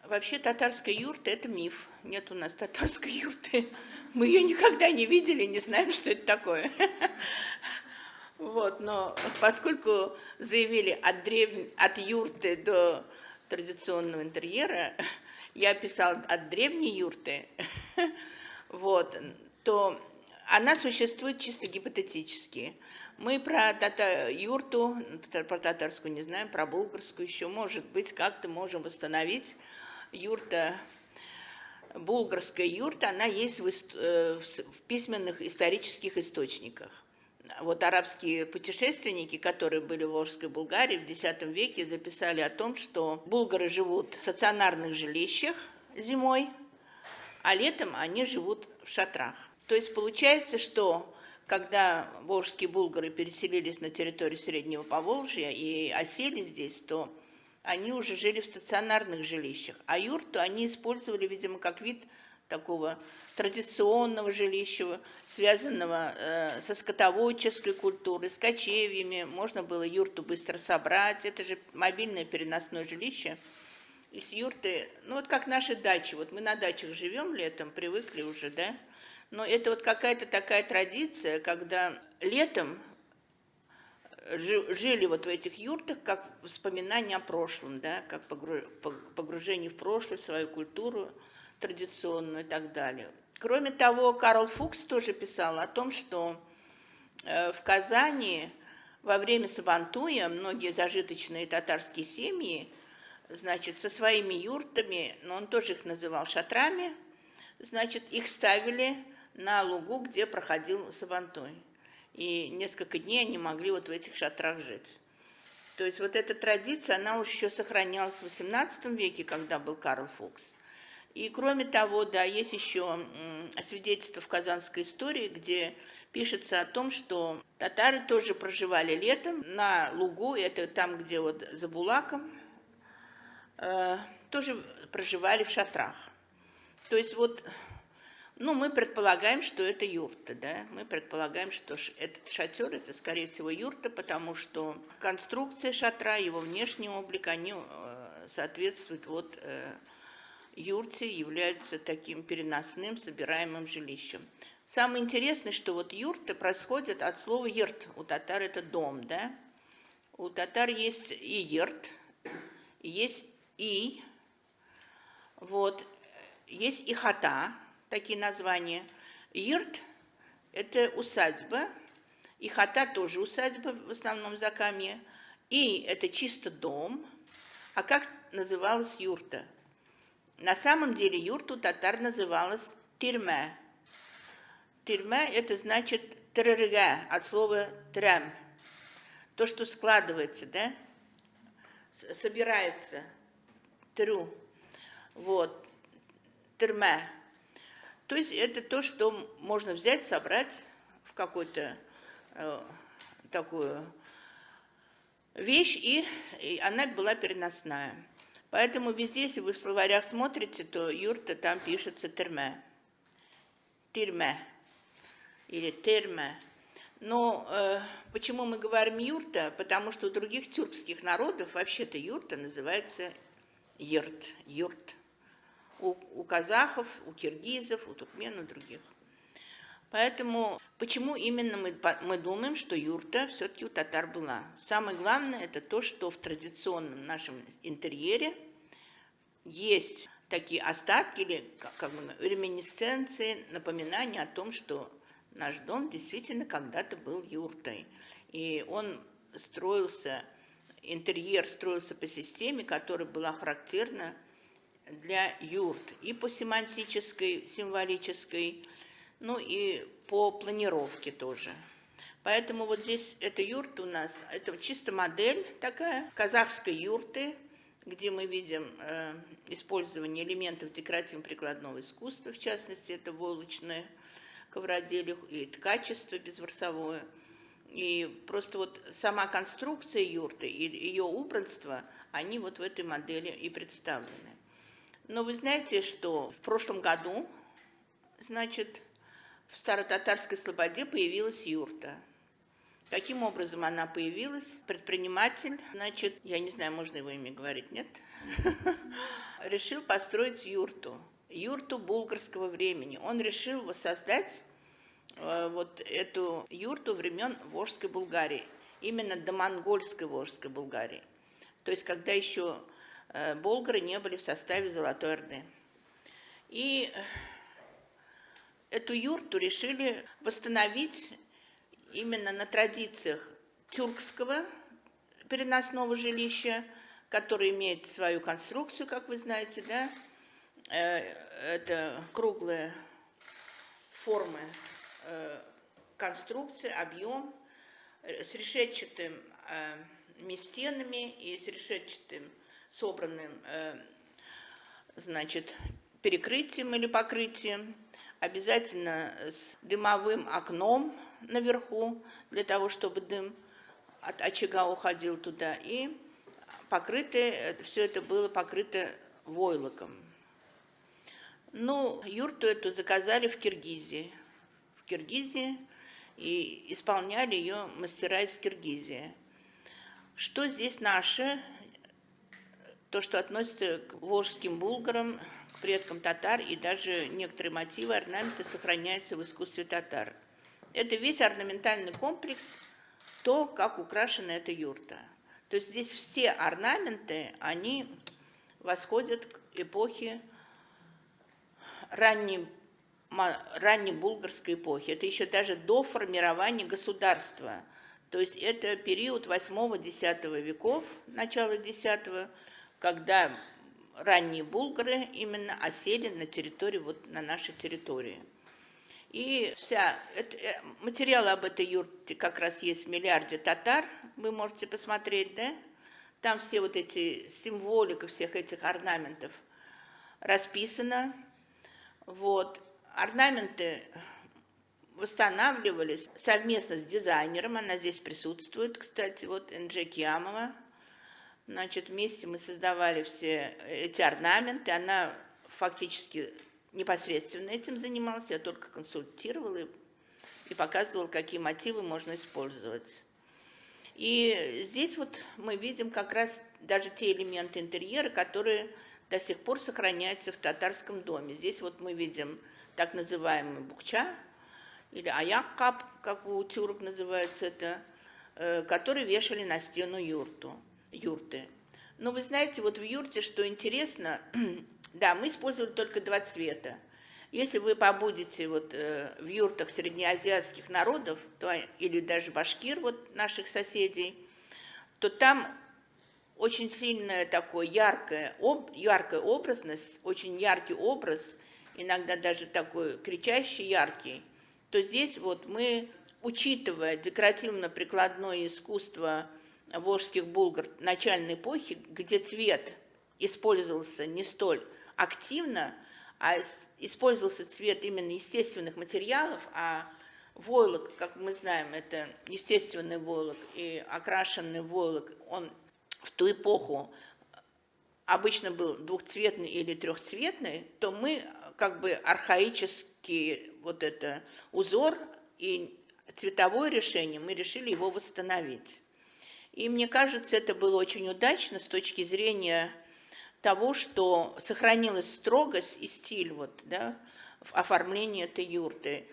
Вообще татарская юрта – это миф. Нет у нас татарской юрты. Мы ее никогда не видели, не знаем, что это такое. Вот, но поскольку заявили от юрты до традиционного интерьера, я писала от древней юрты, вот, то она существует чисто гипотетически. Мы про юрту, про татарскую не знаем, про булгарскую еще, может быть, как-то можем восстановить. Юрта, булгарская юрта, она есть в письменных исторических источниках. Вот арабские путешественники, которые были в Волжской Булгарии в X веке, записали о том, что булгары живут в стационарных жилищах зимой, а летом они живут в шатрах. То есть получается, что когда волжские булгары переселились на территорию Среднего Поволжья и осели здесь, то они уже жили в стационарных жилищах, а юрту они использовали, видимо, как вид такого традиционного жилища, связанного со скотоводческой культурой, с кочевьями. Можно было юрту быстро собрать. Это же мобильное переносное жилище. И с юрты, ну вот как наши дачи. Вот мы на дачах живем летом, привыкли уже, да? Но это вот какая-то такая традиция, когда летом жили вот в этих юртах как воспоминания о прошлом, да, как погружение в прошлое, в свою культуру традиционную и так далее. Кроме того, Карл Фукс тоже писал о том, что в Казани во время Сабантуя многие зажиточные татарские семьи, значит, со своими юртами, но он тоже их называл шатрами, значит, их ставили на лугу, где проходил Сабантуй. И несколько дней они могли вот в этих шатрах жить. То есть вот эта традиция, она уже еще сохранялась в XVIII веке, когда был Карл Фукс. И кроме того, да, есть еще свидетельство в Казанской истории, где пишется о том, что татары тоже проживали летом на лугу, это там, где вот за Булаком, тоже проживали в шатрах. То есть вот, ну, мы предполагаем, что это юрта, да, мы предполагаем, что этот шатер, это, скорее всего, юрта, потому что конструкция шатра, его внешний облик, они соответствуют вот юрте, являются таким переносным, собираемым жилищем. Самое интересное, что вот юрта происходит от слова ерт, у татар это дом, да, у татар есть и ерт, есть и, вот, есть и хата, такие названия. Йрт – это усадьба, и хата тоже усадьба, в основном Закамье. И это чисто дом. А как называлась юрта? На самом деле юрта у татар называлась тирме. Тирме – это значит трырга, от слова трям. То, что складывается, да, собирается, трю, вот, тирме. То есть это то, что можно взять, собрать в какую-то такую вещь, и она была переносная. Поэтому везде, если вы в словарях смотрите, то юрта там пишется терме, тирме или терме. Но почему мы говорим юрта? Потому что у других тюркских народов вообще-то юрта называется йрт, юрт. У казахов, у киргизов, у туркмен, у других. Поэтому почему именно мы думаем, что юрта все-таки у татар была? Самое главное это то, что в традиционном нашем интерьере есть такие остатки или как бы реминисценции, напоминания о том, что наш дом действительно когда-то был юртой. И он строился, интерьер строился по системе, которая была характерна для юрт и по семантической, символической, ну и по планировке тоже. Поэтому вот здесь эта юрта у нас, это чисто модель такая казахской юрты, где мы видим использование элементов декоративно-прикладного искусства, в частности, это войлочное ковроделие и ткачество безворсовое. И просто вот сама конструкция юрты и ее убранство, они вот в этой модели и представлены. Но вы знаете, что в прошлом году, значит, в Старотатарской Слободе появилась юрта. Каким образом она появилась? Предприниматель, значит, я не знаю, можно его имя говорить, нет? Решил построить юрту булгарского времени. Он решил воссоздать вот эту юрту времен Волжской Булгарии, именно домонгольской Волжской Булгарии. То есть, когда еще болгары не были в составе Золотой Орды. И эту юрту решили восстановить именно на традициях тюркского переносного жилища, который имеет свою конструкцию, как вы знаете, да, это круглая форма конструкции, объем с решетчатыми стенами и с решетчатым собранным, значит, перекрытием или покрытием, обязательно с дымовым окном наверху, для того, чтобы дым от очага уходил туда, и все это было покрыто войлоком. Ну, юрту эту заказали в Киргизии. И исполняли ее мастера из Киргизии. Что здесь наше, то, что относится к волжским булгарам, к предкам татар, и даже некоторые мотивы, орнаменты сохраняются в искусстве татар. Это весь орнаментальный комплекс, то, как украшена эта юрта. То есть здесь все орнаменты, они восходят к эпохе ранней булгарской эпохи. Это еще даже до формирования государства. То есть это период 8-10 веков, начало 10, когда ранние булгары именно осели на территории, вот на нашей территории. И материалы об этой юрте как раз есть в «Миллиарде татар», вы можете посмотреть, да? Там все вот эти символика всех этих орнаментов расписана. Вот. Орнаменты восстанавливались совместно с дизайнером, она здесь присутствует, кстати, вот Энджи Киамова. Значит, вместе мы создавали все эти орнаменты, она фактически непосредственно этим занималась, я только консультировала и показывала, какие мотивы можно использовать. И здесь вот мы видим как раз даже те элементы интерьера, которые до сих пор сохраняются в татарском доме. Здесь вот мы видим так называемый букча, или аяккап, как у тюрок называется это, который вешали на стену юрты. Но вы знаете, вот в юрте, что интересно, да, мы использовали только 2 цвета. Если вы побудете вот в юртах среднеазиатских народов, или даже башкир, вот наших соседей, то там очень сильная такая яркая образность, очень яркий образ, иногда даже такой кричащий, яркий, то здесь вот мы, учитывая декоративно-прикладное искусство волжских булгар начальной эпохи, где цвет использовался не столь активно, а использовался цвет именно естественных материалов, а войлок, как мы знаем, это естественный войлок и окрашенный войлок, он в ту эпоху обычно был двухцветный или трехцветный, то мы как бы архаический вот это узор и цветовое решение, мы решили его восстановить. И мне кажется, это было очень удачно с точки зрения того, что сохранилась строгость и стиль вот, да, в оформлении этой юрты.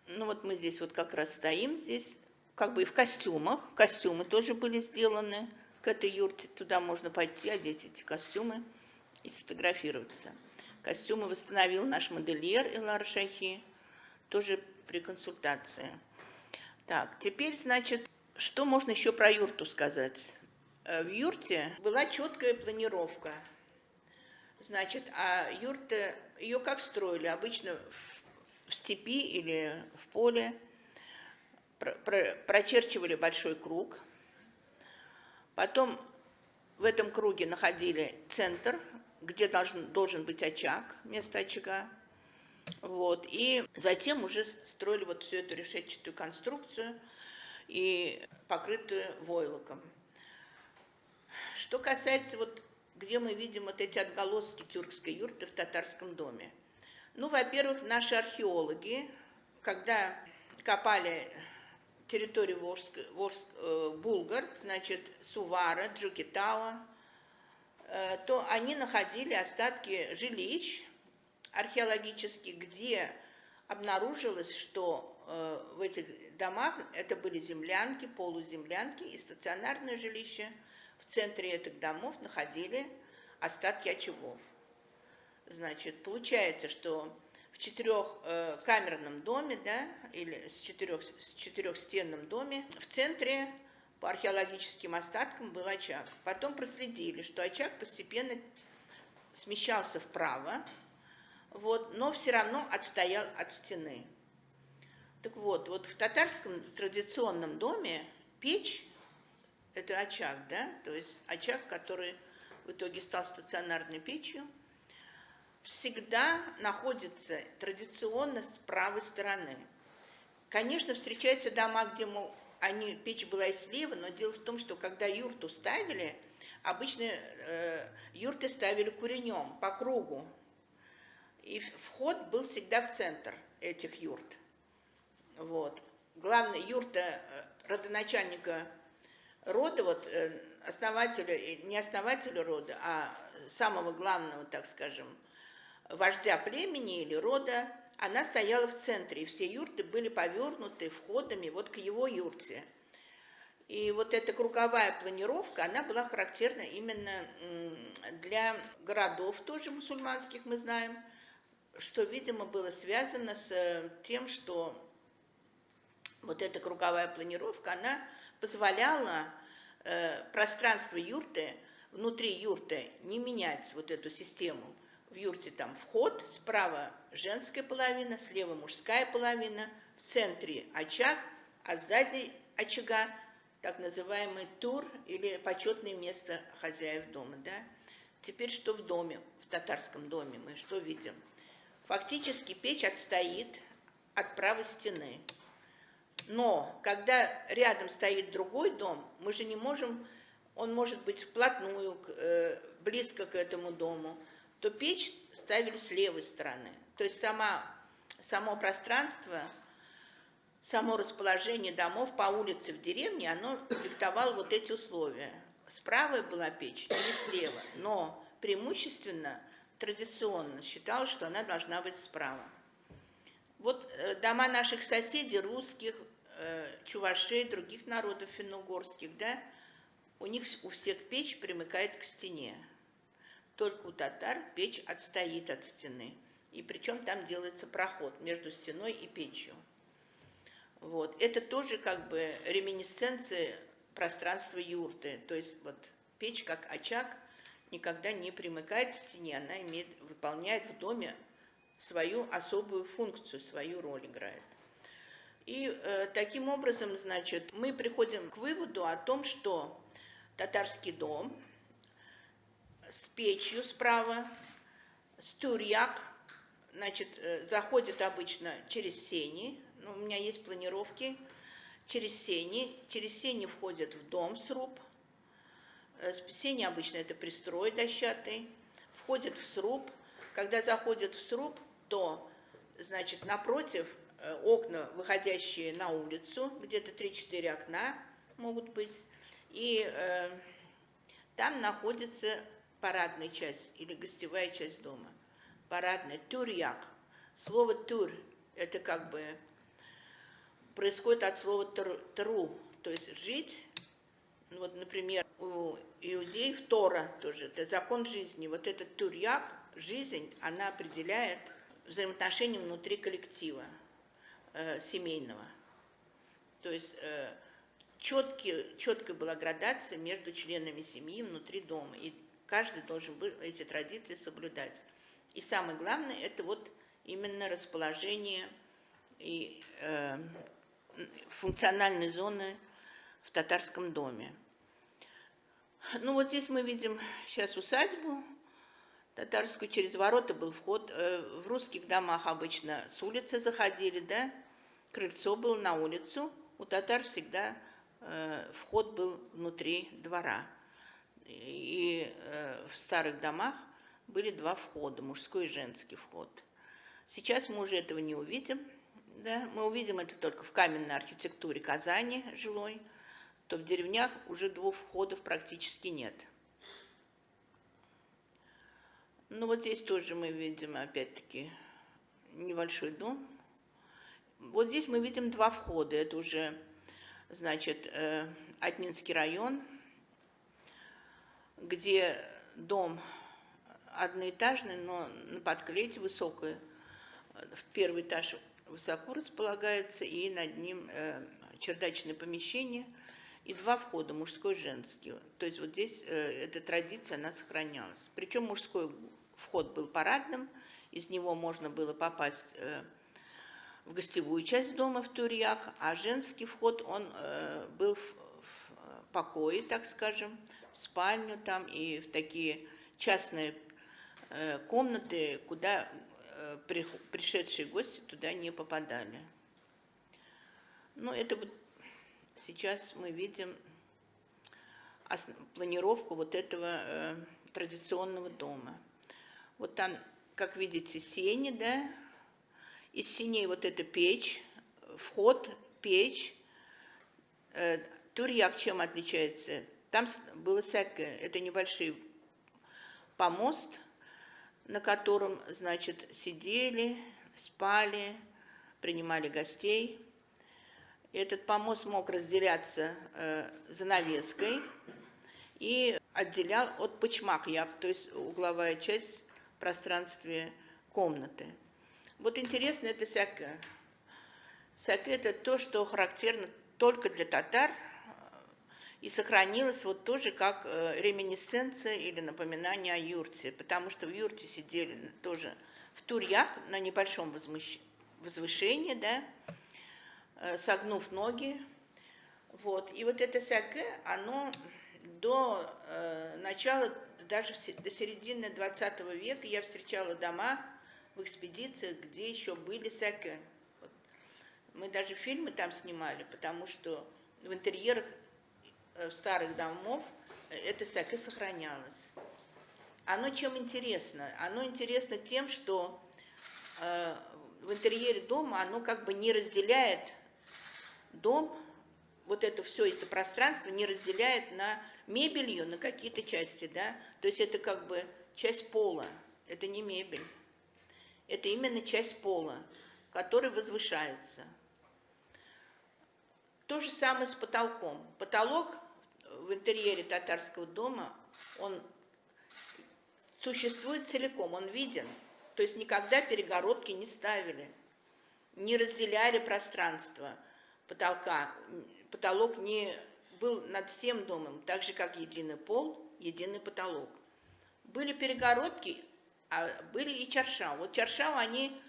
Ну вот мы здесь вот как раз стоим здесь, как бы и в костюмах. Костюмы тоже были сделаны к этой юрте. Туда можно пойти, одеть эти костюмы и сфотографироваться. Костюмы восстановил наш модельер Илар Шахи, тоже при консультации. Так, теперь, значит, что можно еще про юрту сказать? В юрте была четкая планировка. Значит, а юрта, ее как строили? Обычно в степи или в поле прочерчивали большой круг. Потом в этом круге находили центр, где должен быть очаг, место очага. Вот. И затем уже строили вот всю эту решетчатую конструкцию и покрытую войлоком. Что касается вот, где мы видим вот эти отголоски тюркской юрты в татарском доме. Ну, во-первых, наши археологи, когда копали территории Булгар, значит, Сувара, Джукитауа, то они находили остатки жилищ археологических, где обнаружилось, что в этих домах это были землянки, полуземлянки и стационарное жилище. В центре этих домов находили остатки очагов. Значит, получается, что в четырехкамерном доме, да, или четырехстенном доме, в центре по археологическим остаткам был очаг. Потом проследили, что очаг постепенно смещался вправо, вот, но все равно отстоял от стены. Так вот, в татарском традиционном доме печь – это очаг, да, то есть очаг, который в итоге стал стационарной печью, всегда находится традиционно с правой стороны. Конечно, встречаются дома, где печь была и слева, но дело в том, что когда юрту ставили, обычно юрты ставили куренем по кругу, и вход был всегда в центр этих юрт. Вот. Главная юрта родоначальника рода, вот основателя, не основателя рода, а самого главного, так скажем, вождя племени или рода, она стояла в центре, и все юрты были повернуты входами вот к его юрте. И вот эта круговая планировка, она была характерна именно для городов тоже мусульманских, мы знаем, что, видимо, было связано с тем, что вот эта круговая планировка, она позволяла пространство юрты, внутри юрты не менять вот эту систему. В юрте там вход, справа женская половина, слева мужская половина, в центре очаг, а сзади очага так называемый тур или почетное место хозяев дома. Да? Теперь что в доме, в татарском доме мы что видим? Фактически печь отстоит от правой стены. Но когда рядом стоит другой дом, мы же не можем, он может быть вплотную, близко к этому дому, то печь ставили с левой стороны. То есть само пространство, само расположение домов по улице в деревне, оно диктовало вот эти условия. Справа была печь или слева, но преимущественно, традиционно считалось, что она должна быть справа. Вот дома наших соседей, русских, чувашей, других народов финно-угорских, да, у всех печь примыкает к стене. Только у татар печь отстоит от стены. И причем там делается проход между стеной и печью. Вот. Это тоже как бы реминисценция пространства юрты. То есть вот печь как очаг никогда не примыкает к стене, она выполняет в доме свою особую функцию, свою роль играет. И таким образом, значит, мы приходим к выводу о том, что татарский дом с печью справа, с турьяк, значит, заходит обычно через сени, ну, у меня есть планировки, через сени входят в дом сруб, сени обычно это пристрой дощатый, входят в сруб, когда заходят в сруб, то, значит, напротив окна, выходящие на улицу, где-то 3-4 окна могут быть, и там находится парадная часть или гостевая часть дома. Парадная, турьяк. Слово тур, это как бы происходит от слова тру, то есть жить. Вот, например, у иудеев Тора тоже, это закон жизни. Вот этот турьяк, жизнь, она определяет взаимоотношения внутри коллектива семейного. То есть четкая была градация между членами семьи внутри дома. И каждый должен был эти традиции соблюдать. И самое главное, это вот именно расположение и функциональной зоны в татарском доме. Ну вот здесь мы видим сейчас усадьбу татарскую, через ворота был вход. В русских домах обычно с улицы заходили, да, крыльцо было на улицу. У татар всегда вход был внутри двора. И в старых домах были два входа, мужской и женский вход. Сейчас мы уже этого не увидим. Да, мы увидим это только в каменной архитектуре Казани жилой, то в деревнях уже двух входов практически нет. Ну вот здесь тоже мы видим, опять-таки, небольшой дом. Вот здесь мы видим два входа. Это уже, значит, Атнинский район, где дом одноэтажный, но на подклете высокий. В первый этаж высоко располагается, и над ним чердачное помещение, и два входа, мужской и женский. То есть вот здесь эта традиция, она сохранялась. Причем мужской вход был парадным, из него можно было попасть в гостевую часть дома в Турьях, а женский вход, он был в покое, так скажем, в спальню там и в такие частные комнаты, куда пришедшие гости туда не попадали. Ну, это вот сейчас мы видим планировку вот этого традиционного дома. Вот там, как видите, сени, да, из сеней вот эта печь, вход, печь. Турьяк чем отличается? Там было всякое, это небольшой помост, на котором, значит, сидели, спали, принимали гостей. Этот помост мог разделяться занавеской и отделял от пычмак-як, то есть угловая часть в пространстве комнаты. Вот интересно, это сякэ. Сякэ – это то, что характерно только для татар, и сохранилось вот тоже как реминисценция или напоминание о юрте, потому что в юрте сидели тоже в Турьях на небольшом возвышении, да, согнув ноги. Вот. И вот это сякэ, оно до начала, даже до середины 20 века я встречала дома в экспедициях, где еще были сякэ. Вот. Мы даже фильмы там снимали, потому что в интерьерах старых домов это сякэ сохранялось. Оно чем интересно? Оно интересно тем, что в интерьере дома оно как бы не разделяет дом, вот это все это пространство не разделяет на мебелью, на какие-то части, да, то есть это как бы часть пола, это не мебель, это именно часть пола, который возвышается. То же самое с потолком. Потолок в интерьере татарского дома, он существует целиком, он виден, то есть никогда перегородки не ставили, не разделяли пространство потолка, потолок не был над всем домом, так же, как единый пол, единый потолок. Были перегородки, а были и чаршау. Вот чаршау, они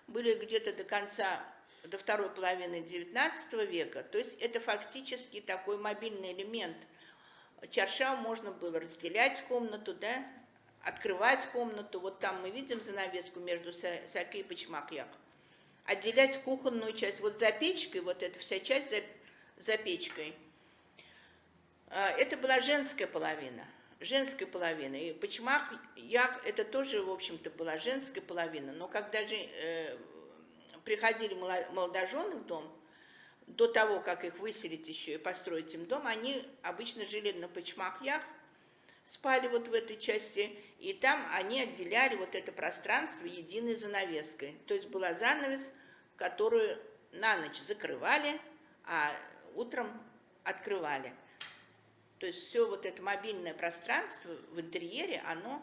были где-то до конца, до второй половины XIX века, то есть это фактически такой мобильный элемент. Чаршау можно было разделять комнату, да, открывать комнату, вот там мы видим занавеску между сякэ и пычмак-як, отделять кухонную часть, вот за печкой, вот эта вся часть за печкой, это была женская половина, и пычмак-як это тоже, в общем-то, была женская половина, но когда же приходили молодожены в дом, до того, как их выселить еще и построить им дом, они обычно жили на пычмак-як, спали вот в этой части, и там они отделяли вот это пространство единой занавеской. То есть была занавес, которую на ночь закрывали, а утром открывали. То есть все вот это мобильное пространство в интерьере, оно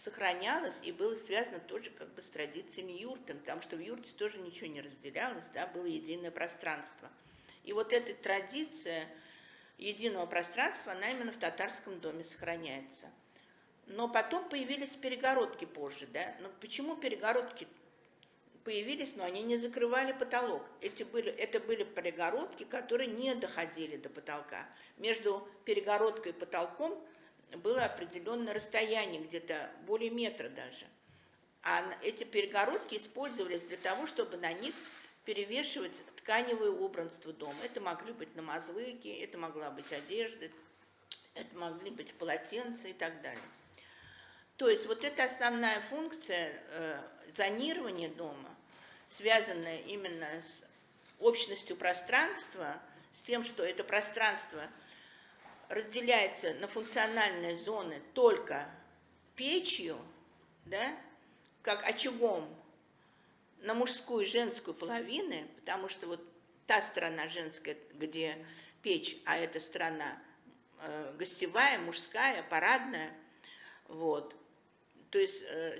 сохранялось и было связано тоже как бы с традициями юрты, потому что в юрте тоже ничего не разделялось, да, было единое пространство. И вот эта традиция единого пространства, она именно в татарском доме сохраняется. Но потом появились перегородки позже, да. Но почему перегородки появились, но они не закрывали потолок? Это были перегородки, которые не доходили до потолка. Между перегородкой и потолком было определенное расстояние, где-то более метра даже. А эти перегородки использовались для того, чтобы на них перевешивать тканевое убранство дома. Это могли быть намазлыки, это могла быть одежда, это могли быть полотенца и так далее. То есть вот эта основная функция зонирования дома, связанное именно с общностью пространства, с тем, что это пространство разделяется на функциональные зоны только печью, да, как очагом на мужскую и женскую половины, потому что вот та сторона женская, где печь, а эта сторона гостевая, мужская, парадная, вот. То есть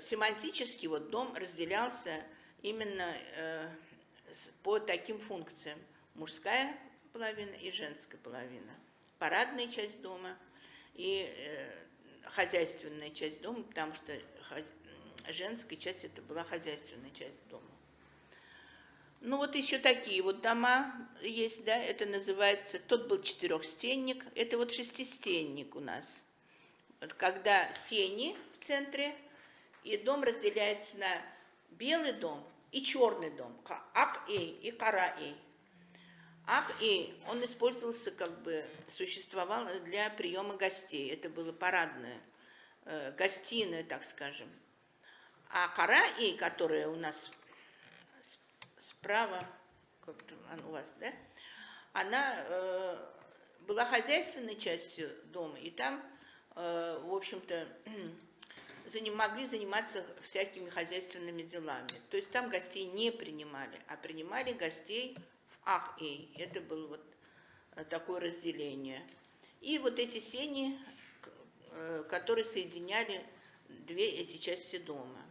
семантически вот дом разделялся именно по таким функциям: мужская половина и женская половина, парадная часть дома и хозяйственная часть дома, потому что женская часть это была хозяйственная часть дома. Ну вот еще такие вот дома есть, да, это называется, тот был четырехстенник, это вот шестистенник у нас. Вот когда сени в центре, и дом разделяется на белый дом и черный дом, ак-эй и кара-эй. Ак-эй, он использовался, как бы существовал для приема гостей, это было парадное, гостиная, так скажем. А кара-эй, которая у нас справа, как-то у вас, да, она была хозяйственной частью дома, и там, в общем-то, могли заниматься всякими хозяйственными делами. То есть там гостей не принимали, а принимали гостей в ак-эй. Это было вот такое разделение. И вот эти сени, которые соединяли две эти части дома.